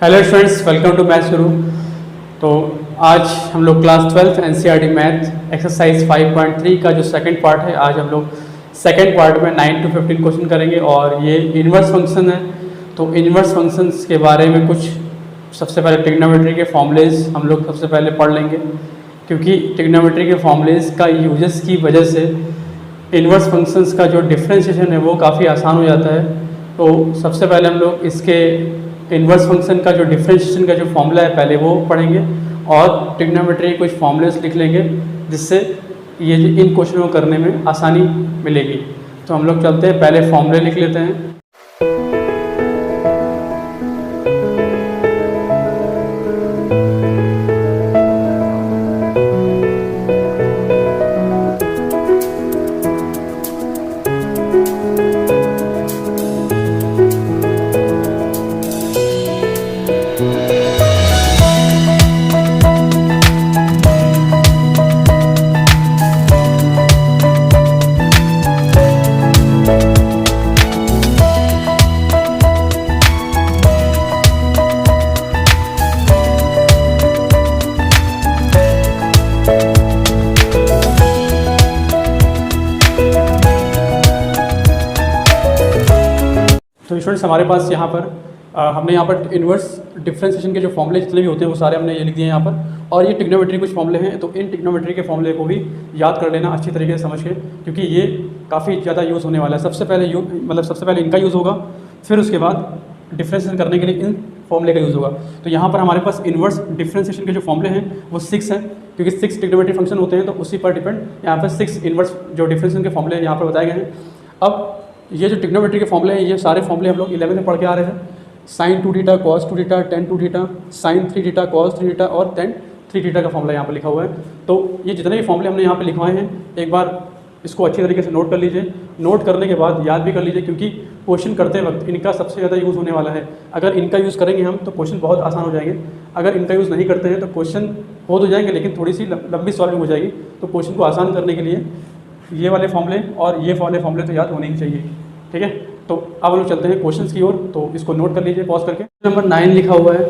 Hello students, welcome to maths guru. तो आज हम लोग क्लास 12 एनसीईआरटी मैथ एक्सरसाइज 5.3 का जो सेकंड पार्ट है, आज हम लोग सेकंड पार्ट में 9 to 15 क्वेश्चन करेंगे और ये इन्वर्स फंक्शन है। तो इन्वर्स फंक्शंस के बारे में कुछ सबसे पहले ट्रिग्नोमेट्री के फॉर्मूलेज हम लोग सबसे पहले पढ़ लेंगे, क्योंकि ट्रिग्नोमेट्री के फॉर्मूलेज का यूजेस की वजह से इन्वर्स फंक्शंस का जो डिफ्रेंशिएशन है वो काफ़ी आसान हो जाता है। तो सबसे पहले हम लोग इसके इन्वर्स फंक्शन का जो डिफरेंशिएशन का जो फॉर्मूला है पहले वो पढ़ेंगे और ट्रिग्नोमेट्री कुछ फॉर्मूलेस लिख लेंगे, जिससे ये इन क्वेश्चनों को करने में आसानी मिलेगी। तो हम लोग चलते हैं, पहले फॉर्मूले लिख लेते हैं। तो स्टूडेंट्स, हमारे पास यहाँ पर हमने यहाँ पर इन्वर्स डिफरेंशिएशन के जो फॉर्मूले जितने भी होते हैं वो सारे हमने ये लिख दिए हैं यहाँ पर, और ये ट्रिग्नोमेट्री कुछ फॉर्मूले हैं। तो इन ट्रिग्नोमेट्री के फॉर्मूले को भी याद कर लेना अच्छी तरीके से समझ के, क्योंकि ये काफ़ी ज़्यादा यूज़ होने वाला है। सबसे पहले इनका यूज़ होगा, फिर उसके बाद डिफरेंशिएशन करने के लिए इन फॉर्मूले का यूज़ होगा। तो यहाँ पर हमारे पास इन्वर्स डिफरेंशिएशन के जो फॉर्मूले हैं वो 6 हैं, क्योंकि 6 ट्रिग्नोमेट्री फंक्शन होते हैं, तो उसी पर डिपेंड यहाँ पर 6 इन्वर्स जो डिफरेंशिएशन के फॉर्मूले यहाँ पर बताए गए हैं। अब ये जो ट्रिग्नोमेट्री के फॉर्मूले हैं, ये सारे फॉर्मूले हम लोग 11 में पढ़ के आ रहे हैं। sin 2 theta, cos 2 theta, tan 2 theta, sin 3 theta, cos 3 theta और tan 3 थीटा का फॉर्मूला यहाँ पर लिखा हुआ है। तो ये जितने भी फॉर्मूले हमने यहाँ पे लिखवाए हैं, एक बार इसको अच्छी तरीके से नोट कर लीजिए। नोट करने के बाद याद भी कर लीजिए, क्योंकि क्वेश्चन करते वक्त इनका सबसे ज़्यादा यूज़ होने वाला है। अगर इनका यूज़ करेंगे हम तो क्वेश्चन बहुत आसान हो जाएंगे। अगर इनका यूज़ नहीं करते हैं तो क्वेश्चन हो तो जाएंगे, लेकिन थोड़ी सी लंबी सॉल्विंग हो जाएगी। तो क्वेश्चन को आसान करने के लिए ये वाले फॉर्मूले और ये वाले फॉर्मूले तो याद होने ही चाहिए, ठीक है। तो अब हम लोग चलते हैं क्वेश्चंस की ओर। तो इसको नोट कर लीजिए पॉज करके। नंबर 9 लिखा हुआ है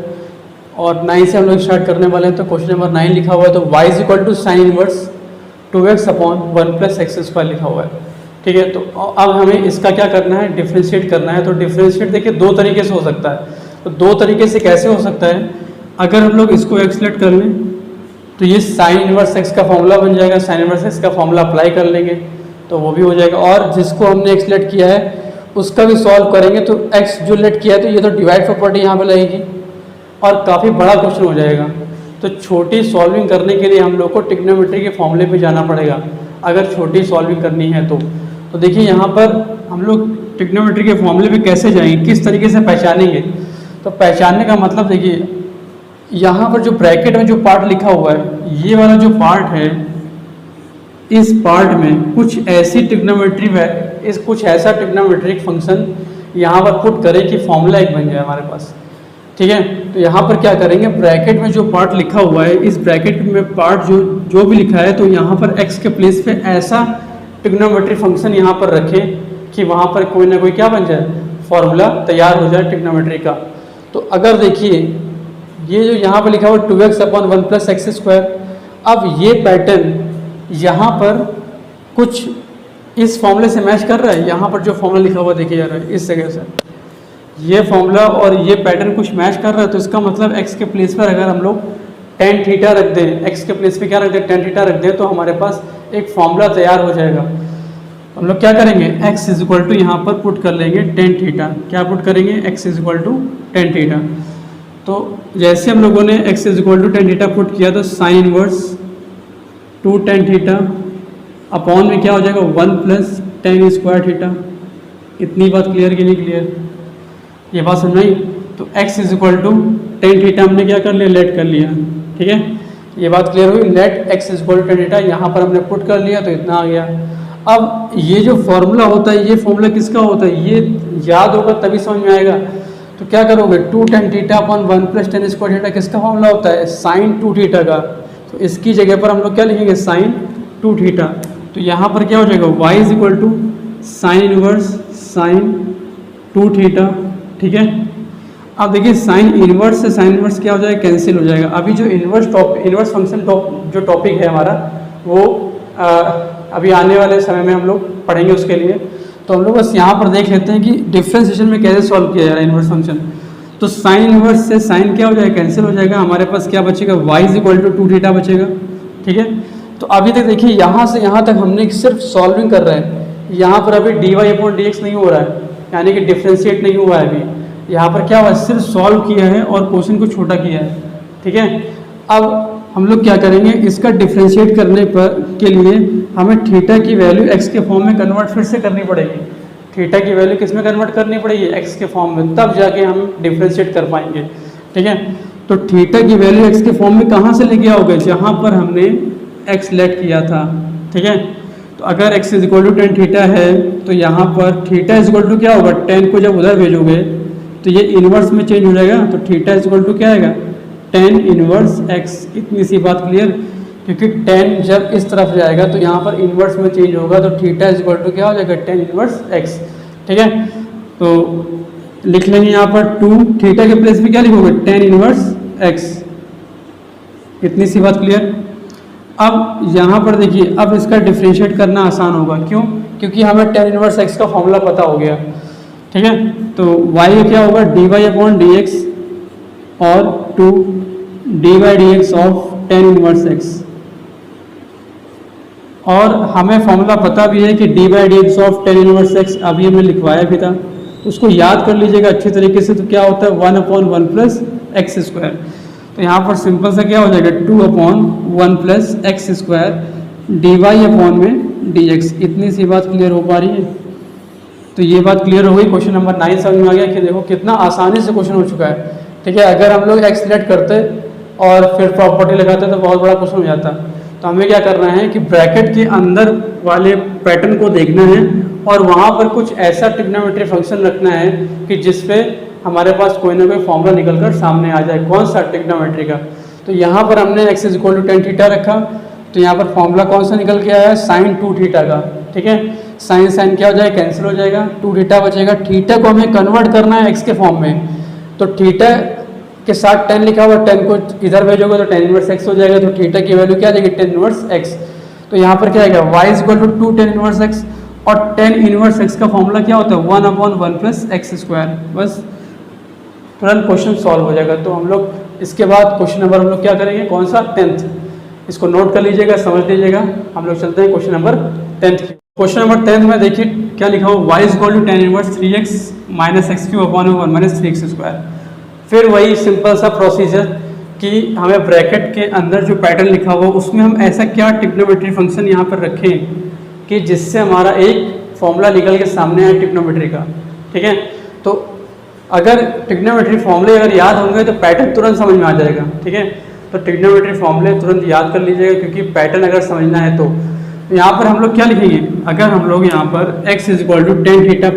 और 9 से हम लोग स्टार्ट करने वाले हैं। तो क्वेश्चन नंबर 9 लिखा हुआ है, तो y is equal to sine inverse 2x upon 1 plus x square लिखा हुआ है, ठीक है। तो अब हमें इसका क्या करना है, डिफ्रेंशिएट करना है। तो डिफ्रेंशिएट देखिए दो तरीके से हो सकता है। तो दो तरीके से कैसे हो सकता है, अगर हम लोग इसको एक्सलेट कर लें तो ये साइन इनवर्स एक्स का फॉर्मूला बन जाएगा। साइन इनवर्स एक्स का फॉर्मूला अप्लाई कर लेंगे तो वो भी हो जाएगा, और जिसको हमने एक्सलेट किया है उसका भी सॉल्व करेंगे तो x जो लेट किया है तो ये तो डिवाइड प्रॉपर्टी यहाँ पे लगेगी और काफ़ी बड़ा क्वेश्चन हो जाएगा। तो छोटी सॉल्विंग करने के लिए हम लोग को ट्रिग्नोमेट्री के फॉर्मूले पे जाना पड़ेगा, अगर छोटी सॉल्विंग करनी है तो देखिए यहाँ पर हम लोग ट्रिग्नोमेट्री के फॉर्मूले पे कैसे जाएंगे, किस तरीके से पहचानेंगे। तो पहचानने का मतलब देखिए, यहाँ पर जो ब्रैकेट में जो पार्ट लिखा हुआ है, ये वाला जो पार्ट है, इस पार्ट में कुछ ऐसी कुछ ऐसा ट्रिग्नोमेट्रिक फंक्शन यहाँ पर पुट करें कि फॉर्मूला एक बन जाए हमारे पास, ठीक है। तो यहाँ पर क्या करेंगे, ब्रैकेट में जो पार्ट लिखा हुआ है, इस ब्रैकेट में पार्ट जो भी लिखा है, तो यहाँ पर x के प्लेस पे ऐसा ट्रिग्नोमेट्रिक फंक्शन यहाँ पर रखें कि वहाँ पर कोई ना कोई क्या बन जाए, फॉर्मूला तैयार हो जाए ट्रिग्नोमेट्री का। तो अगर देखिए ये जो यहाँ पर लिखा हुआ 2x upon 1 plus x square, अब ये पैटर्न यहाँ पर कुछ इस फॉर्मूले से मैच कर रहा है। यहाँ पर जो फॉर्मूला लिखा हुआ देखिए यार, इस जगह से ये फॉर्मूला और ये पैटर्न कुछ मैच कर रहा है। तो इसका मतलब x के प्लेस पर अगर हम लोग tan थीटा रख दें, x के प्लेस पे क्या रख दें, tan थीटा रख दें, तो हमारे पास एक फॉर्मूला तैयार हो जाएगा। हम लोग क्या करेंगे, x इज इक्वल टू यहाँ पर पुट कर लेंगे tan थीटा। क्या पुट करेंगे, x is equal to tan theta. तो जैसे हम लोगों ने x is equal to tan theta put किया, तो sine inverse 2 tan theta upon में क्या हो जाएगा, 1 प्लस tan स्क्वायर थीटा। इतनी बात क्लियर कि नहीं क्लियर, ये बात समझ आई। तो x is equal to tan theta हमने क्या कर लिया, लेट कर लिया, ठीक है। ये बात क्लियर हुई। Let x is equal to tan theta यहाँ पर हमने पुट कर लिया, तो इतना आ गया। अब ये जो फॉर्मूला होता है, ये फॉर्मूला किसका होता है, ये याद होगा तभी समझ में आएगा। तो क्या करोगे, 2 tan theta upon 1 plus tan square theta किसका फॉर्मूला होता है, साइन 2 थीटा का। तो इसकी जगह पर हम लोग क्या लिखेंगे, साइन 2 थीटा। तो यहाँ पर क्या हो जाएगा, y is equal to sine inverse sine 2 theta, ठीक है। अब देखिए साइन इनवर्स से साइन इनवर्स क्या हो जाएगा, कैंसिल हो जाएगा। अभी जो इनवर्स फंक्शन जो टॉपिक है हमारा वो अभी आने वाले समय में हम लोग पढ़ेंगे उसके लिए। तो हम लोग बस यहाँ पर देख लेते हैं कि डिफरेंशिएशन में कैसे सॉल्व किया जा रहा है इनवर्स फंक्शन। तो साइन इनवर्स से साइन क्या हो जाएगा, कैंसिल हो जाएगा। हमारे पास क्या बचेगा, y = 2 थीटा बचेगा। ठीक है, तो अभी तक देखिए यहाँ से यहाँ तक हमने सिर्फ सॉल्विंग कर रहे हैं। यहाँ पर अभी dy/dx नहीं हो रहा है, यानी कि डिफ्रेंशिएट नहीं हुआ है अभी। यहाँ पर क्या हुआ, सिर्फ सॉल्व किया है और क्वेश्चन को छोटा किया है। ठीक है, अब हम लोग क्या करेंगे, इसका डिफ्रेंशिएट करने के लिए हमें थीटा की वैल्यू x के फॉर्म में कन्वर्ट फिर से करनी पड़ेगी। थीटा की वैल्यू किस में कन्वर्ट करनी पड़ेगी, x के फॉर्म में, तब जाके हम डिफ्रेंशिएट कर पाएंगे। ठीक है, तो थीटा की वैल्यू x के फॉर्म में कहाँ से लेके आओगे, जहाँ पर हमने x लेट किया था। ठीक है, तो अगर x = tan थीटा है तो यहाँ पर थीटा = क्या होगा, tan को जब उधर भेजोगे तो ये इनवर्स में चेंज हो जाएगा। तो थीटा = क्या आएगा, tan इनवर्स x। इतनी सी बात क्लियर, क्योंकि tan जब इस तरफ जाएगा तो यहाँ पर इनवर्स में चेंज होगा, तो थीटा = क्या हो जाएगा, tan इनवर्स x। ठीक है, तो लिख लेंगे यहाँ पर 2, थीटा के प्लेस में क्या लिखोगे, tan इनवर्स x। इतनी सी बात क्लियर। अब यहाँ पर देखिए, अब इसका डिफ्रेंशिएट करना आसान होगा। क्यों, क्योंकि हमें tan इनवर्स x का फॉर्मूला पता हो गया। ठीक है, तो y क्या होगा, dy/dx और 2 dy/dx of tan inverse x। और हमें फॉर्मूला पता भी है कि dy/dx of tan inverse x, अभी हमने लिखवाया भी था, उसको याद कर लीजिएगा अच्छी तरीके से। तो क्या होता है, 1/1 + x²। तो यहाँ पर सिंपल सा क्या हो जाएगा, 2/1 + x² dy/dx। इतनी सी बात क्लियर हो पा रही है। तो ये बात क्लियर हो गई। क्वेश्चन नंबर 9 समझ में आ गया कि देखो कितना आसानी से क्वेश्चन हो चुका है। ठीक है, अगर हम लोग x लेट करते और फिर प्रॉपर्टी लगाते तो बहुत बड़ा क्वेश्चन हो जाता। तो हमें क्या करना है कि ब्रैकेट के अंदर वाले पैटर्न को देखना है और वहाँ पर कुछ ऐसा ट्रिग्नोमेट्री फंक्शन रखना है कि जिसपे हमारे पास कोई ना कोई फॉर्मूला निकल कर सामने आ जाए। कौन सा, ट्रिग्नोमेट्री का। तो यहाँ पर हमने x = tan थीटा रखा, तो यहाँ पर फॉर्मूला कौन सा निकल के आया है, sin 2 थीटा का। ठीक है, साइन क्या हो जाएगा, कैंसिल हो जाएगा, 2 थीटा बचेगा। थीटा को हमें कन्वर्ट करना है x के फॉर्म में, तो थीटा के साथ tan लिखा हुआ, tan को इधर भेजोगे तो tan इनवर्स x हो जाएगा। तो थीटा की वैल्यू क्या आ जाएगी, tan इनवर्स x। तो यहाँ पर क्या आएगा, y = 2 tan इनवर्स x। और tan इनवर्स x का फॉर्मूला क्या होता है, 1/1 + x²। बस तुरंत क्वेश्चन सॉल्व हो जाएगा। तो हम लोग इसके बाद क्वेश्चन नंबर हम लोग क्या करेंगे, कौन सा, 10th। इसको नोट कर लीजिएगा, समझ लीजिएगा। हम लोग चलते हैं question number 10th। Question number 10th में देखिए क्या लिखा हुआ, y = tan inverse 3x - x³ - 3x²। फिर वही सिंपल सा प्रोसीजर कि हमें ब्रैकेट के अंदर जो पैटर्न लिखा हुआ उसमें हम ऐसा क्या ट्रिग्नोमेट्री फंक्शन यहाँ पर रखें कि जिससे हमारा एक फॉर्मूला निकल के सामने आए ट्रिग्नोमेट्री का। ठीक है, तो अगर ट्रिग्नोमेट्री फॉर्मूले अगर याद होंगे तो पैटर्न तुरंत समझ में आ जाएगा। ठीक है, तो ट्रिग्नोमेट्री फॉर्मूले तुरंत याद कर लीजिएगा, क्योंकि पैटर्न अगर समझना है तो यहाँ पर हम लोग क्या लिखेंगे, अगर हम लोग यहाँ पर x = tan थीटा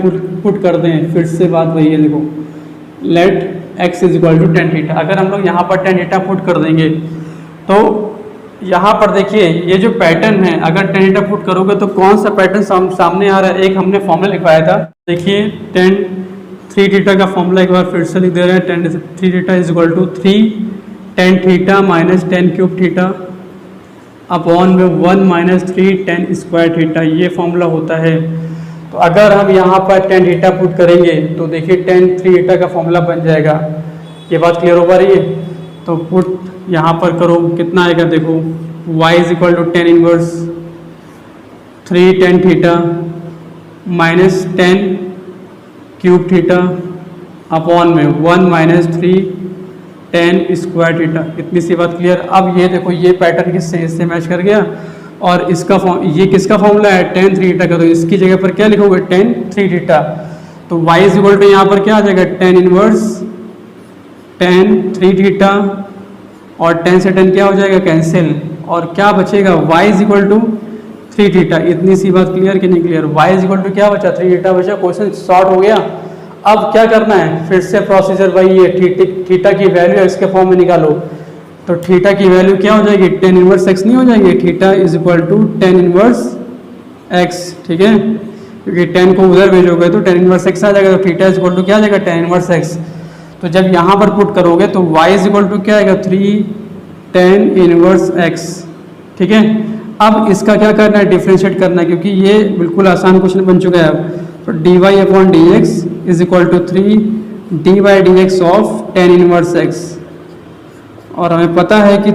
पुट कर दें, फिर से बात वही है, देखो लेट x = tan थीटा। अगर हम लोग यहाँ पर tan थीटा पुट कर देंगे तो यहाँ पर देखिए ये जो पैटर्न है, अगर tan थीटा पुट करोगे तो कौन सा पैटर्न सामने आ रहा है। एक हमने फॉर्मूला लिखवाया था, देखिए tan 3 थीटा का फॉर्मूला एक बार फिर से लिख दे रहे हैं। tan 3 theta = 3 tan theta - tan³ theta upon में 1 - 3 tan² थीटा, ये फॉर्मूला होता है। तो अगर हम यहाँ पर tan थीटा पुट करेंगे तो देखिए tan 3 थीटा का फॉर्मूला बन जाएगा। ये बात क्लियर हो पा रही है। तो पुट यहाँ पर करो, कितना आएगा, देखो y = tan inverse 3 tan theta - tan³ theta upon में 1 - 3 tan² थीटा। इतनी सी बात क्लियर। अब ये देखो ये पैटर्न किससे इससे मैच कर गया, और इसका ये किसका फॉर्मूला है, tan 3 थीटा का। तो इसकी जगह पर क्या लिखोगे, tan 3 थीटा। तो y = यहाँ पर क्या आ जाएगा, tan इनवर्स tan 3 थीटा, और tan से tan क्या हो जाएगा, कैंसिल, और क्या बचेगा, y = 3 थीटा। इतनी सी बात क्लियर कि नहीं क्लियर। y = क्या बचा, 3 थीटा बचा। क्वेश्चन शॉर्ट हो गया। अब क्या करना है, फिर से प्रोसीजर वही है, थीटा की वैल्यू x के फॉर्म में निकालो। तो थीटा की वैल्यू क्या हो जाएगी, tan इनवर्स x नहीं हो जाएगी, थीटा = tan इनवर्स x। ठीक है, क्योंकि tan को उधर भेजोगे तो tan इनवर्स x आ जाएगा। तो थीटा = क्या आ जाएगा, tan इनवर्स x। तो जब यहाँ पर पुट करोगे तो y इज इक्वल टू क्या आएगा 3 tan इनवर्स x। ठीक है, अब इसका क्या करना है, डिफ्रेंशिएट करना है, क्योंकि ये बिल्कुल आसान क्वेश्चन बन चुका है अब। तो dy upon d x is equal to 3 dy/dx of tan inverse x। और हमें पता है कि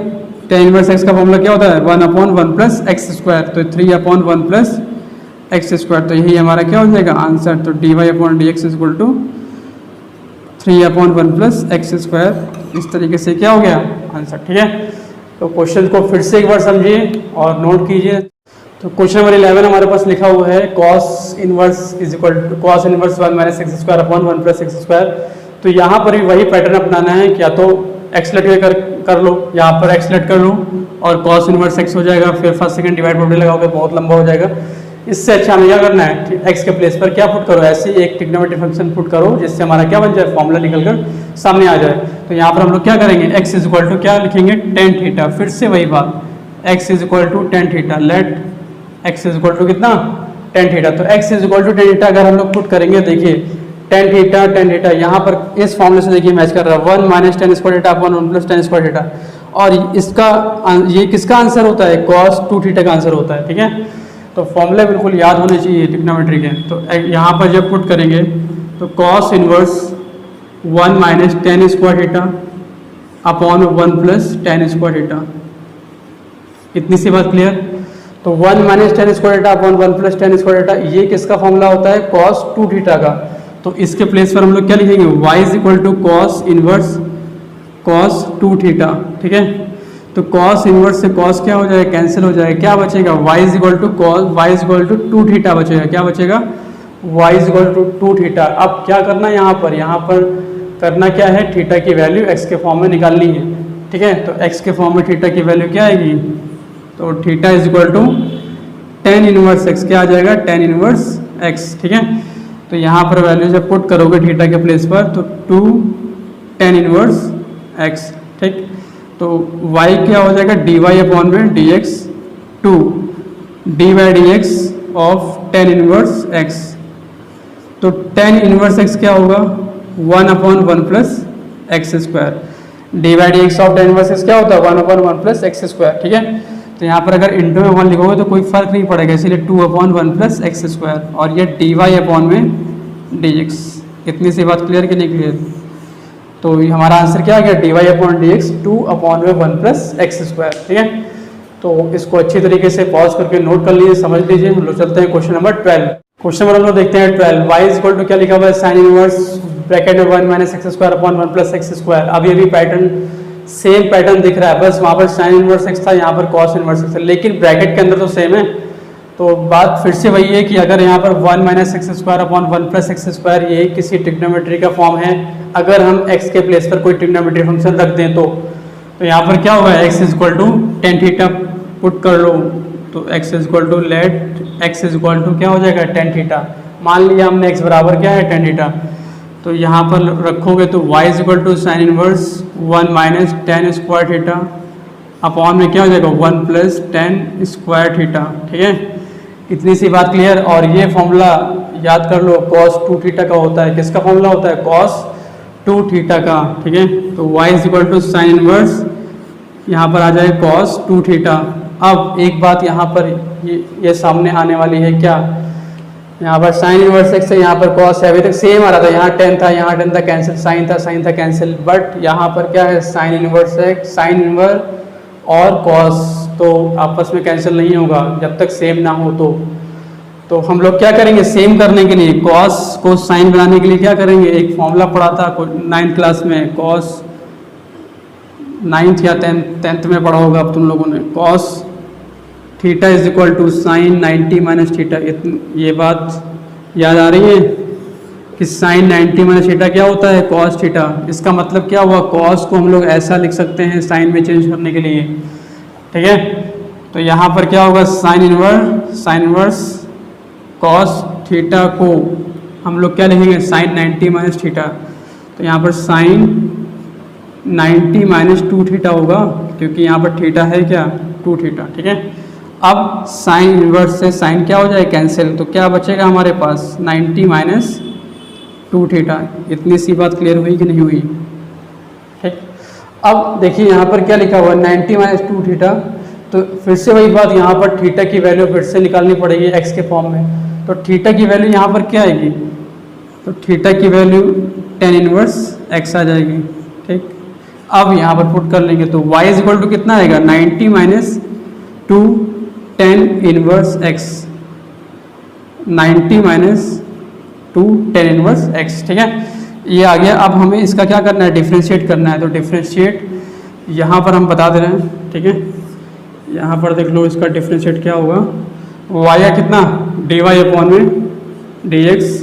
tan इनवर्स x का फॉर्मूला क्या होता है, 1/1 प्लस एक्स स्क्वायर, तो 3/1 प्लस एक्स स्क्वायर। तो यही हमारा क्या हो जाएगा आंसर। तो dy upon d x is equal to 3/1 plus x square. इस तरीके से क्या हो गया आंसर। ठीक है, तो क्वेश्चन को फिर से एक बार समझिए और नोट कीजिए। तो क्वेश्चन नंबर 11 हमारे पास लिखा हुआ है cos inverse is equal to cos inverse 1 minus x square upon 1 plus x square. तो यहाँ पर भी वही पैटर्न अपनाना है, क्या तो एक्स लेट कर लो, यहाँ पर एक्स लेट कर लो और cos इनवर्स एक्स हो जाएगा, फिर फर्स्ट सेकंड डिवाइड बाय लगाओगे बहुत लंबा हो जाएगा। इससे अच्छा हमें क्या करना है, एक्स के प्लेस पर क्या पुट करो, ऐसे एक ट्रिग्नोमेट्रिक फंक्शन पुट करो जिससे हमारा क्या बन जाए, फॉर्मूला निकल कर सामने आ जाए। तो यहाँ पर हम लोग क्या करेंगे, x इज इक्वल टू क्या लिखेंगे tan थीटा। फिर से वही बात, x is equal to tan theta, let x is equal to कितना tan थीटा। तो x is equal to tan theta अगर हम लोग पुट करेंगे, देखिए tan थीटा यहाँ पर इस फॉर्मूले से देखिए मैच कर रहा है 1 minus tan square theta upon 1 plus tan square theta. और इसका ये किसका आंसर होता है, cos 2 थीटा का आंसर होता है। ठीक है, तो फॉर्मूले बिल्कुल याद होने चाहिए ट्रिग्नोमेट्री के। तो यहाँ पर जब पुट करेंगे तो cos inverse 1 minus tan square theta upon 1 plus tan square theta. इतनी सी बात क्लियर। तो 1 minus tan square theta upon 1 plus tan square theta, ये किसका फॉर्मूला होता है, cos 2 थीटा का। तो इसके प्लेस पर हम लोग क्या लिखेंगे, y is equal to cos inverse cos 2 theta. ठीक है, तो cos इनवर्स से cos क्या हो जाएगा, कैंसिल हो जाएगा, क्या बचेगा y is equal to cos y is equal to 2 theta बचेगा। क्या बचेगा, y is equal to 2 theta. अब क्या करना है यहाँ पर करना क्या है, थीटा की वैल्यू x के फॉर्म में निकालनी है। ठीक है, तो x के फॉर्म में थीटा की वैल्यू क्या आएगी, तो theta is equal to tan inverse x, क्या आ जाएगा tan इनवर्स x। ठीक है, तो यहाँ पर वैल्यू जब पुट करोगे थीटा के प्लेस पर तो 2 tan इनवर्स x। ठीक, तो y क्या हो जाएगा, dy अपॉन में dx 2 d/dx of tan inverse x। तो tan इनवर्स x क्या होगा, 1/1 plus x square. d/dx of tan inverse x क्या होता है, 1/1 प्लस एक्स स्क्वायर। ठीक है, तो यहाँ पर अगर इंटू में 1 लिखोगे तो कोई फर्क नहीं पड़ेगा, इसीलिए 2/1 प्लस एक्स स्क्वायर और ये dy अपॉन में dx। इतनी सी बात क्लियर कि नहीं क्लियर। तो हमारा आंसर क्या आ गया, dy upon dx 2/1 plus x square. ठीक है, तो इसको अच्छी तरीके से पॉज करके नोट कर लीजिए, समझ लीजिए। हम लोग चलते हैं क्वेश्चन नंबर 12। क्वेश्चन नंबर हम लोग देखते हैं 12, y इज इक्वल टू क्या लिखा हुआ है, साइन इनवर्स ब्रैकेट में 1 minus x square upon 1 plus x square. अब ये भी पैटर्न सेम पैटर्न दिख रहा है, बस वहाँ पर साइन इनवर्स एक्स था, यहाँ पर कॉस इनवर्स एक्स था, लेकिन ब्रैकेट के अंदर तो सेम है। तो बात फिर से वही है कि अगर यहाँ पर 1 minus x square upon 1 plus x square ये किसी ट्रिग्नोमेट्री का फॉर्म है, अगर हम x के प्लेस पर कोई ट्रिग्नोमेट्री फंक्शन रख दें तो यहाँ पर क्या होगा, x is equal to tan theta put कर लो। तो x is equal to let x is equal to क्या हो जाएगा tan थीटा। मान लिया हमने x बराबर क्या है tan थीटा, तो यहाँ पर रखोगे तो y is equal to sine inverse 1 minus tan square theta upon में क्या हो जाएगा 1 प्लस tan स्क्वायर थीटा। ठीक है, इतनी सी बात क्लियर। और ये फॉर्मूला याद कर लो, cos 2 थीटा का होता है। किसका फॉर्मूला होता है, cos 2 थीटा का। ठीक है, तो y is equal to sine inverse यहाँ पर आ जाए cos 2 थीटा। अब एक बात यहाँ पर ये सामने आने वाली है, क्या यहाँ पर साइन इनवर्स x है, यहाँ पर cos है। अभी तक सेम आ रहा था, यहाँ tan था, यहाँ tan था कैंसिल, साइन था कैंसिल, बट यहाँ पर क्या है, साइन इनवर्स है, साइन इनवर्स और cos तो आपस में कैंसिल नहीं होगा जब तक सेम ना हो। तो हम लोग क्या करेंगे, सेम करने के लिए cos को साइन बनाने के लिए क्या करेंगे, एक फॉर्मूला पढ़ा था 9th क्लास में, cos 9th या 10th में पढ़ा होगा अब तुम लोगों ने, cos theta is equal to sine 90 minus theta. ये बात याद आ रही है कि साइन 90 माइनस थीटा क्या होता है, cos थीटा। इसका मतलब क्या हुआ, cos को हम लोग ऐसा लिख सकते हैं साइन में चेंज करने के लिए। ठीक है, तो यहाँ पर क्या होगा, साइन इनवर्स cos थीटा को हम लोग क्या लिखेंगे, साइन 90 माइनस थीटा। तो यहाँ पर साइन 90 माइनस 2 थीटा होगा, क्योंकि यहाँ पर थीटा है क्या, 2 थीटा। ठीक है, अब साइन इनवर्स से साइन क्या हो जाए, कैंसिल। तो क्या बचेगा हमारे पास, 90 माइनस 2 थीटा। इतनी सी बात क्लियर हुई कि नहीं हुई? ठीक। अब देखिए यहाँ पर क्या लिखा हुआ है 90 माइनस 2 थीटा। तो फिर से वही बात, यहाँ पर थीटा की वैल्यू फिर से निकालनी पड़ेगी एक्स के फॉर्म में। तो थीटा की वैल्यू यहाँ पर क्या आएगी? तो थीटा की वैल्यू tan इनवर्स x आ जाएगी। ठीक। अब यहाँ पर पुट कर लेंगे तो y इज इक्वल टू कितना आएगा? 90 minus 2 tan inverse x, 90 minus 2 tan inverse x। ठीक है, ये आ गया। अब हमें इसका क्या करना है? डिफ्रेंशिएट करना है। तो डिफ्रेंशिएट यहाँ पर हम बता दे रहे हैं। ठीक है, यहाँ पर देख लो इसका डिफ्रेंशिएट क्या होगा। y या कितना? dy अपॉन में dx,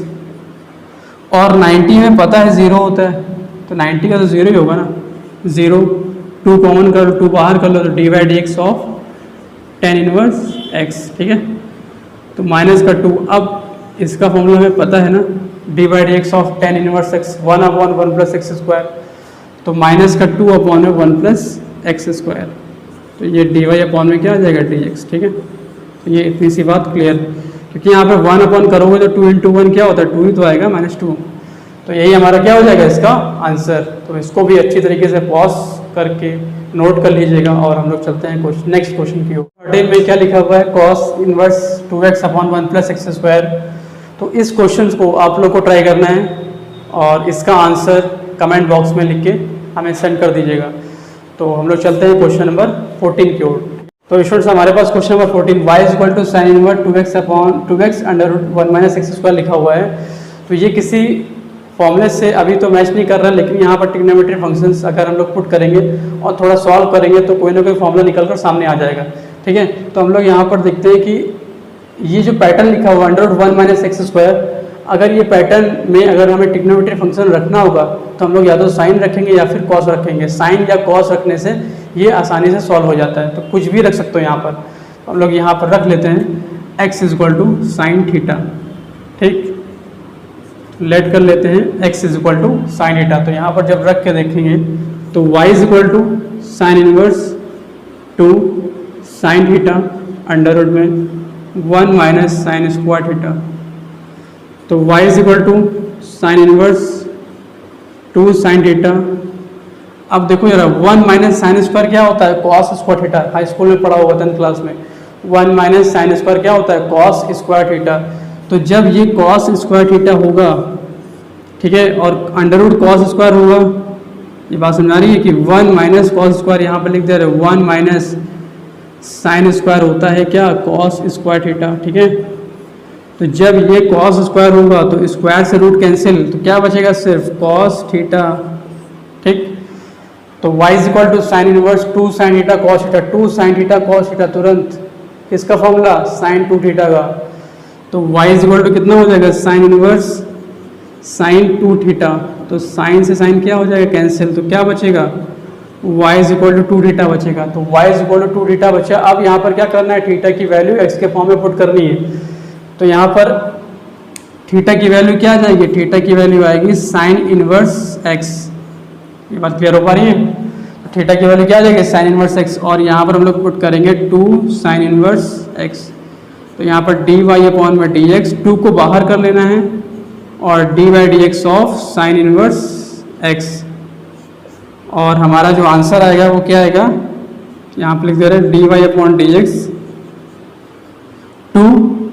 और 90 में पता है 0 होता है, तो 90 का तो 0 ही होगा ना। 0, 2 कॉमन कर लो, 2 बाहर कर लो, तो D by D x of tan inverse x। ठीक है, तो माइनस का 2। अब इसका फॉर्मूला हमें पता है ना, D by D x of tan inverse x 1 upon 1 plus x square, तो माइनस का 2 अपॉन में 1 प्लस एक्स स्क्वायर, तो ये डी वाई अपॉन में क्या आ जाएगा? D x. ठीक है, तो ये इतनी सी बात क्लियर, क्योंकि यहाँ पे 1 अपॉन करोगे तो 2 इंटू 1 क्या होता है? 2 ही तो आएगा, -2। तो यही हमारा क्या हो जाएगा इसका आंसर। तो इसको भी अच्छी तरीके से पॉज करके नोट कर लीजिएगा और हम लोग चलते हैं नेक्स्ट क्वेश्चन की ओर। 13 में क्या लिखा हुआ है? Cos inverse 2x upon 1 plus x square. तो इस क्वेश्चन को आप लोग को ट्राई करना है और इसका आंसर कमेंट बॉक्स में लिख के हमें सेंड कर दीजिएगा। तो हम लोग चलते हैं क्वेश्चन नंबर 14 की ओर। तो स्टूडेंट्स हमारे पास question number 14, y is equal to sine inverse 2x upon 2x under root 1 minus x square लिखा हुआ है। तो ये किसी फॉर्मूले से अभी तो मैच नहीं कर रहा है, लेकिन यहाँ पर ट्रिग्नोमेट्री फंक्शंस अगर हम लोग पुट करेंगे और थोड़ा सॉल्व करेंगे तो कोई ना कोई फॉर्मूला निकल कर सामने आ जाएगा। ठीक है, तो हम लोग यहाँ पर देखते हैं कि ये जो पैटर्न लिखा हुआ under root 1 minus x square, अगर ये पैटर्न में अगर हमें ट्रिग्नोमेट्री फंक्शन रखना होगा तो हम लोग या तो साइन रखेंगे या फिर कॉस रखेंगे। साइन या कॉस रखने से ये आसानी से सॉल्व हो जाता है, तो कुछ भी रख सकते हो यहाँ पर। हम लोग यहाँ पर रख लेते हैं x is equal to sine theta. ठीक, लेट कर लेते हैं x is equal to sine theta. तो यहाँ पर जब रख के देखेंगे तो y is equal to sine inverse 2 sine theta under root में 1 माइनस साइन स्क्वायर थीटा। तो y is equal to sine inverse 2 sine theta. अब देखो जरा 1 माइनस साइन स्क्वायर क्या होता है? Cos square theta. High school में पढ़ा होगा 10th क्लास में। 1 माइनस साइन स्क्वायर क्या होता है? Cos square theta. तो जब ये कॉस स्क्वायर थीटा होगा, ठीक है, और अंडर रूट कॉस स्क्वायर होगा, ये बात समझ आ रही है कि 1 माइनस कॉस स्क्वायर यहाँ पर लिख दे रहे 1 माइनस साइन स्क्वायर होता है क्या? Cos square theta. ठीक है, तो जब ये कॉस स्क्वायर होगा तो स्क्वायर से रूट कैंसिल, तो क्या बचेगा? सिर्फ कॉस थीटा। ठीक, तो y is equal to sine inverse 2 sine theta cos theta. 2 sine theta cos theta, तुरंत किसका फॉर्मूला? साइन 2 थीटा का। तो y इज इक्वल टू कितना हो जाएगा? Sine inverse sine 2 theta. तो साइन से साइन क्या हो जाएगा? कैंसिल। तो क्या बचेगा? y is equal to 2 theta बचेगा। तो y is equal to 2 theta बचा। अब यहाँ पर क्या करना है? थीटा की वैल्यू x के फॉर्म में पुट करनी है। तो यहाँ पर थीटा की वैल्यू क्या आ जाएगी? थीटा की वैल्यू आएगी साइन इनवर्स x। ये बात क्लियर हो पा रही है? तो थीटा की वैल्यू क्या आ जाएगी? साइन इनवर्स x, और यहाँ पर हम लोग पुट करेंगे 2 साइन इनवर्स x। तो यहाँ पर डी वाई अपॉन में डी एक्स, 2 को बाहर कर लेना है, और D by D x of sine inverse x। और हमारा जो आंसर आएगा वो क्या आएगा? यहाँ पर लिख दे रहे हैं d y upon d x 2,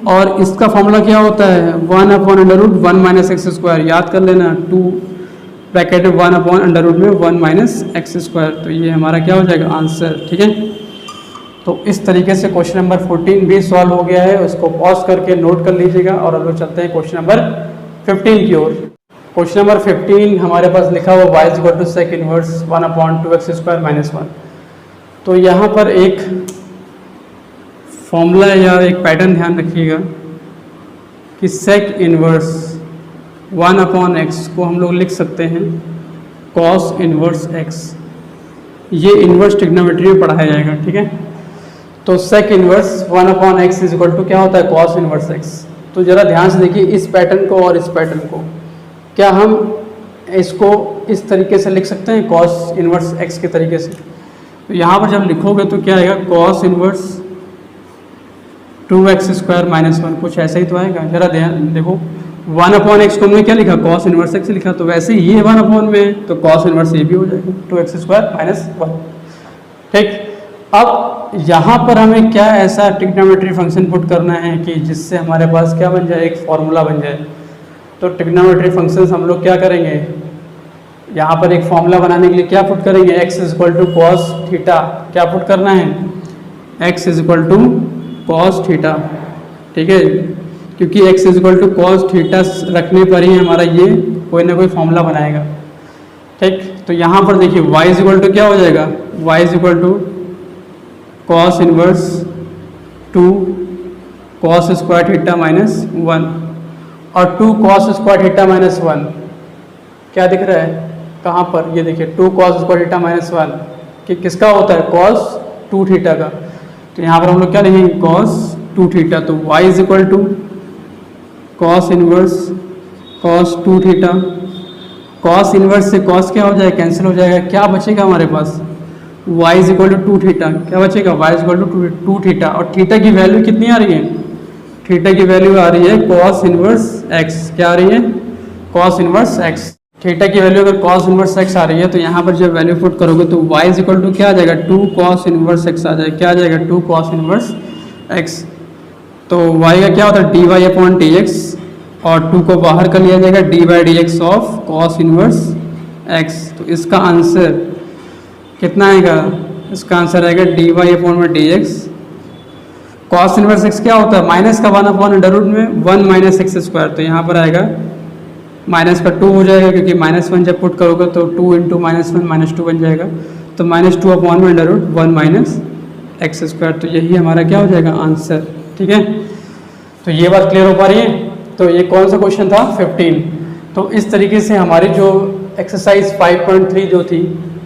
और इसका फॉर्मूला क्या होता है? 1 upon under root 1 minus x square. याद कर लेना, 2 ब्रैकेट 1 अपॉन अंडर रूट में 1 माइनस एक्स स्क्वायर। तो ये हमारा क्या हो जाएगा? आंसर। ठीक है, तो इस तरीके से क्वेश्चन नंबर 14 भी सॉल्व हो गया है। उसको पॉज करके नोट कर लीजिएगा और हम लोग चलते हैं क्वेश्चन नंबर 15 की ओर। क्वेश्चन नंबर 15 हमारे पास लिखा हुआ y is equal to sec inverse 1 upon 2x square minus 1। तो यहाँ पर एक फॉर्मूला या एक पैटर्न ध्यान रखिएगा कि सेक इनवर्स 1 अपॉन एक्स को हम लोग लिख सकते हैं कॉस इनवर्स एक्स। ये इनवर्स ट्रिग्नोमेट्री में पढ़ाया जाएगा। ठीक है, तो sec inverse 1 upon x is equal to क्या होता है? Cos inverse x. तो ज़रा ध्यान से देखिए इस पैटर्न को और इस पैटर्न को, क्या हम इसको इस तरीके से लिख सकते हैं? कॉस इनवर्स एक्स के तरीके से। तो यहाँ पर जब लिखोगे तो क्या आएगा? Cos inverse 2x square minus 1, कुछ ऐसा ही तो आएगा। जरा ध्यान देखो, 1/x को हमने क्या लिखा, cos इनवर्स x लिखा, तो वैसे ही ये 1/में है तो cos इनवर्स ये भी हो जाएगा 2x² - 1। ठीक, अब यहाँ पर हमें क्या ऐसा ट्रिग्नोमेट्री फंक्शन पुट करना है कि जिससे हमारे पास क्या बन जाए, एक फॉर्मूला बन जाए। तो ट्रिग्नोमेट्री फंक्शंस हम लोग क्या करेंगे, यहाँ पर एक फॉर्मूला बनाने के लिए क्या पुट करेंगे, x = cos थीटा, क्या पुट करना है, x = cos थीटा। ठीक है, क्योंकि x = cos थीटा रखने पर ही हमारा ये कोई ना कोई फॉर्मूला बनाएगा। ठीक, तो यहाँ पर देखिए y = क्या हो जाएगा, y = cos inverse 2 cos square theta - 1 और 2 cos स्क्वायर थीटा - 1 क्या दिख रहा है कहाँ पर, ये देखिए 2 cos स्क्वायर थीटा - 1 कि किसका होता है, cos 2 थीटा का। तो यहाँ पर हम लोग क्या लिखेंगे, cos 2 थीटा। तो y = cos inverse cos 2 theta, cos inverse से cos क्या हो जाएगा, कैंसिल हो जाएगा, क्या बचेगा हमारे पास, y = 2 थीटा, क्या बचेगा, y = 2 थीटा। और थीटा की वैल्यू कितनी आ रही है, थीटा की वैल्यू आ रही है cos इनवर्स x, क्या आ रही है, cos इनवर्स x। थीटा की वैल्यू अगर cos इनवर्स x आ रही है तो यहाँ पर जब वैल्यू पुट करोगे तो y = क्या आ जाएगा, 2 cos इनवर्स x आ जाएगा, क्या आ जाएगा, 2 cos इनवर्स x। तो y का क्या होता है, dy/dx और 2 को बाहर कर लिया जाएगा, d/dx of cos inverse x। तो इसका आंसर कितना आएगा, इसका आंसर आएगा dy/dx। cos इनवर्स x क्या होता है, माइनस का 1/√1 में 1 - x², तो यहाँ पर आएगा माइनस का 2 हो जाएगा, क्योंकि -1 जब पुट करोगे तो 2 × -1 -2 बन जाएगा, तो -2/√1 - x²। तो यही हमारा क्या हो जाएगा आंसर। ठीक है, तो ये बात क्लियर हो पा रही है। तो ये कौन सा क्वेश्चन था, 15। तो इस तरीके से हमारी जो एक्सरसाइज 5.3 जो थी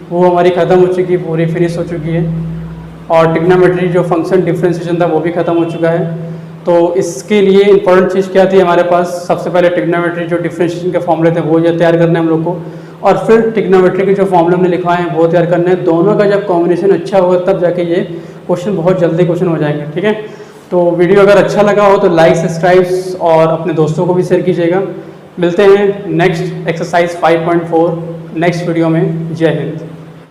वो हमारी ख़त्म हो चुकी, पूरी फिनिश हो चुकी है। और ट्रिग्नोमेट्री जो फंक्शन डिफरेंशिएशन था वो भी ख़त्म हो चुका है। तो इसके लिए इंपॉर्टेंट चीज़ क्या थी हमारे पास, सबसे पहले ट्रिग्नोमेट्री जो डिफरेंशिएशन के फॉर्मूले थे वो ये तैयार करने हम लोग को, और फिर ट्रिग्नोमेट्री के जो फॉर्मूले हमने लिखवाए हैं वो तैयार करने हैं। दोनों का जब कॉम्बिनेशन अच्छा होगा तब जाके ये क्वेश्चन बहुत जल्दी क्वेश्चन हो जाएंगे। ठीक है, तो वीडियो अगर अच्छा लगा हो तो लाइक, सब्सक्राइब और अपने दोस्तों को भी शेयर कीजिएगा। मिलते हैं नेक्स्ट एक्सरसाइज 5.4 नेक्स्ट वीडियो में। जय हिंद।